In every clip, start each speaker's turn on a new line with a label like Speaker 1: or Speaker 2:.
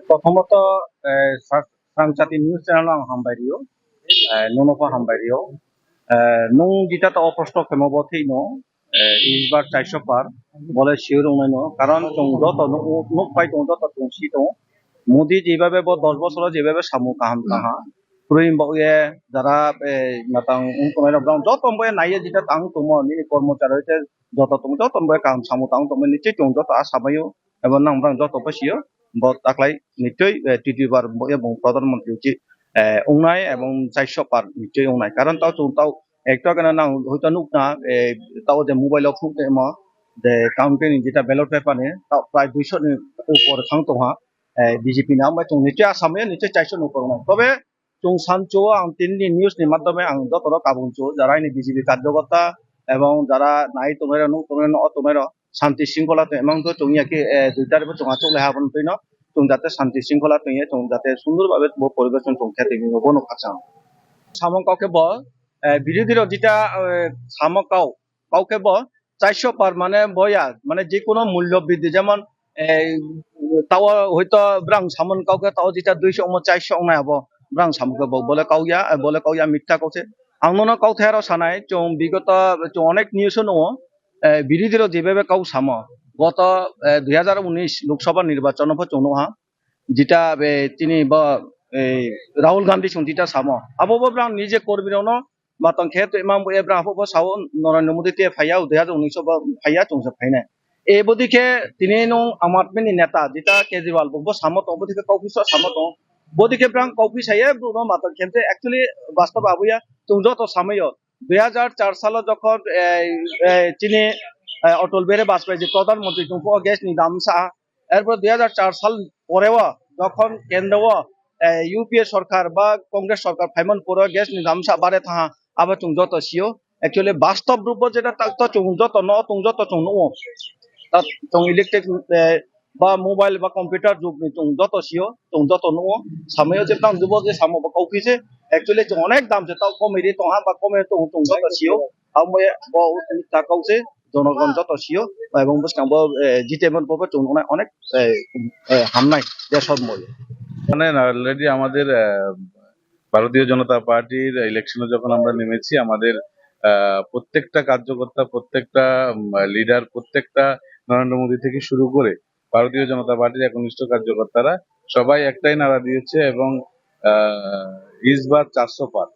Speaker 1: প্রথমত সাংসাতি news channel ang hambario nono pa hambario nung dita ta অপ্রষ্ট ক্ষমবথেই ন ইসবার 400 পার বলে শিওর উনাই ন কারণ চং যত নুক পাই চং যত চংসি দং মোদি যেভাবে 10 বছর যেভাবে সামু কাহাম কাহা পুরোই বয়ে যারা নাতাং উনকমাই রং যত বয়ে নাইয়ে যেটা তাং তুম নি কর্মচারী হইতে যত তুমি যত বয়ে কাহাম সামু তাং তুমি নিচে চং যত আসাবাইও এবং নাং যত বসিও তাকলাই নিশ্চয়ই তৃতীয়বার এবং প্রধানমন্ত্রী উচিত উনাই এবং 400 পার নিশ্চয়ই উনাই কারণ তাও তাও একটা কেন না হয়তো নুক না তাও যে মোবাইল ফুটে মা যে কাউন্টিং যেটা ব্যালট পেপার নিয়ে তাও প্রায় 200 ni উপরে থাকতো হা বিজেপি নাম বা চং নিশ্চয় আসামে নিশ্চয় 400 উপর নয় তবে চং সানচো আং 3 দিন নিউজनि মাধ্যমে আং যতর কাবুংচো যারা বিজেপি কার্যকর্তা এবং যারা নাই তোমার নুক তোমার শান্তি শৃঙ্খলা এমন তো চংয়াকে দুইটার চঙা চলে হাবন তৈন চং যাতে শান্তি শৃঙ্খলা তৈয়ে চং যাতে সুন্দরভাবে পরিবেশন চংখ্যাতে বনো কাঁচা সামং কাউকে ব বিরোধীর যেটা সামকাও কাউকে ব 400 পার মানে বয়া মানে যে কোনো মূল্য বৃদ্ধি যেমন তাও হয়তো ব্রাং সামন কাউকে তাও যেটা 200 400 নাই হবো ব্রাং সামকে বলে কাউয়া মিথ্যা কৌছে আংনো কাউথে আরো সানাই চং বিগত চং অনেক নিউজ নয় বিরোধীর যেভাবে কাউ সাম গত 2019 লোকসভা নির্বাচন চৌনহা যেটা তিনি রাহুল গান্ধী যেটা সাম আবো নিজে করবি বা তং খেত ইমাম এব্রা আবো সাও নরেন্দ্র মোদী তে ফাইয়া 2019 ফাইয়া চংসে ফাইনাই এই বদিকে তিনি নং আম আদমিনি নেতা যেটা কেজরিওয়াল বো সামত অবদিকে কাউফিস সামত বদিকে ব্রাং কাউফিস হাইয়ে ব্রুনো মাতন খেতে অ্যাকচুয়ালি বাস্তব আবুয়া চং যত সাময় 2004 সালে যখন তিনি অটল বিহারী বাজপেয়ী যে প্রধানমন্ত্রী গ্যাস নি দাম সা এরপর 2004 সাল পরেও যখন কেন্দ্র ইউপিএ সরকার বা কংগ্রেস সরকার ফাইমন পরে গ্যাস নি দাম সা বাড়ে থাকা আবার চং যত সিও অ্যাকচুয়ালি বাস্তব রূপ যেটা তো চং যত চং নো চং ইলেকট্রিক বা মোবাইল বা কম্পিউটার যুগ নি চং যত সিও চং যত নো সাময় যে তাং যুব যে সামো বা কাউফিসে অ্যাকচুয়ালি চং অনেক দাম যে তাও কমেডি তহা বা কমে চং যত সিও আমে ব তা কাউসে জনগণ যত সিও এবং বসকাম জিতেমন পবে চং অনেক হামনাই দেশর মই
Speaker 2: মানে অলরেডি আমাদের ভারতীয় জনতা পার্টির ইলেকশনে যখন আমরা নেমেছি আমাদের প্রত্যেকটা কার্যকর্তা প্রত্যেকটা লিডার প্রত্যেকটা নরেন্দ্র মোদী থেকে শুরু করে ভারতীয় জনতা পার্টির একনিষ্ঠ কার্যকর্তারা সবাই একটাই নারা দিয়েছে এবং ইসবার 400 পার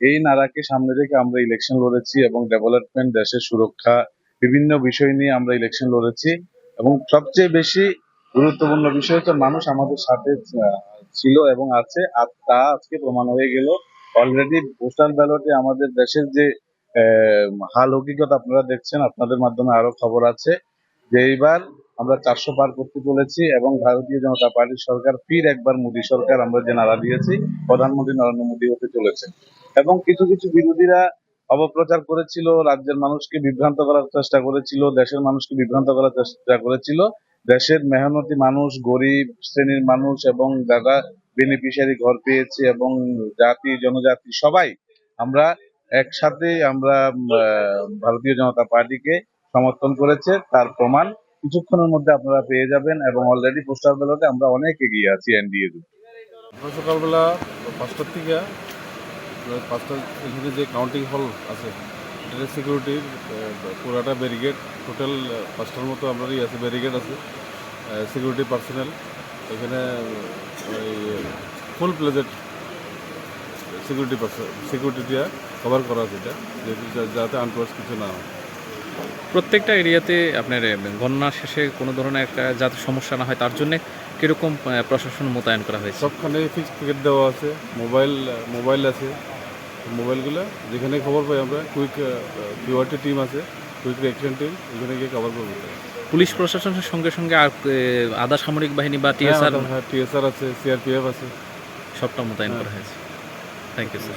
Speaker 2: এই নারাকে সামনে রেখে আমরা ইলেকশন লড়েছি এবং ডেভেলপমেন্ট দেশের সুরক্ষা বিভিন্ন বিষয় নিয়ে আমরা ইলেকশন লড়েছি এবং সবচেয়ে বেশি গুরুত্বপূর্ণ বিষয় হচ্ছে মানুষ আমাদের সাথে ছিল এবং আছে আর তা আজকে প্রমাণ হয়ে গেল অলরেডি পোস্টাল ব্যালটে আমাদের দেশের যে হাল হকিকত আপনারা দেখছেন আপনাদের মাধ্যমে আরো খবর আছে যে এইবার আমরা 400 পার করতে চলেছি এবং ভারতীয় জনতা পার্টির সরকার ফির একবার মোদী সরকার আমরা যে নারা দিয়েছি প্রধানমন্ত্রী নরেন্দ্র মোদী হতে চলেছে এবং কিছু কিছু বিরোধীরা অপপ্রচার করেছিল রাজ্যের মানুষকে বিভ্রান্ত করার চেষ্টা করেছিল দেশের মানুষকে বিভ্রান্ত করার চেষ্টা করেছিল দেশের মেহনতি মানুষ গরিব শ্রেণীর মানুষ এবং যারা বেনিফিশিয়ারি ঘর পেয়েছে এবং জাতি জনজাতি সবাই আমরা একসাথে আমরা ভারতীয় জনতা পার্টিকে সমর্থন করেছে তার প্রমাণ কিছুক্ষণের মধ্যে আপনারা পেয়ে যাবেন এবং অলরেডি পোস্টাল ব্যালটে আমরা অনেক এগিয়ে আছি এনডিএ
Speaker 3: সকালবেলা 5টার থেকে 5টার এখানে যে কাউন্টিং হল আছে এটা সিকিউরিটির পুরাটা ব্যারিকেড টোটাল 5টার মতো আমারই আছে ব্যারিকেড আছে সিকিউরিটি পার্সোনেল এখানে ওই ফুল প্লেজেড সিকিউরিটি দিয়ে কভার করা আছে এটা যাতে আনটোয়ার্স কিছু না হয়।
Speaker 4: প্রত্যেকটা এরিয়াতে আপনার গণনা শেষে কোনো ধরনের একটা যাতে সমস্যা না হয় তার জন্য কীরকম প্রশাসন মোতায়েন করা হয়েছে?
Speaker 3: সবখানে ফিক্সড টিকিট দেওয়া আছে, মোবাইল আছে, মোবাইলগুলো যেখানে খবর পাই আমরা কুইক কিউআরটি টিম আছে, কুইক রিঅ্যাকশন টিম এখানে গিয়ে কভার করবো।
Speaker 4: পুলিশ প্রশাসনের সঙ্গে সঙ্গে আর আধা সামরিক বাহিনী বা টিএসআর
Speaker 3: আছে, সিআরপিএফ আছে,
Speaker 4: সবটা মোতায়েন করা হয়েছে। Thank you sir.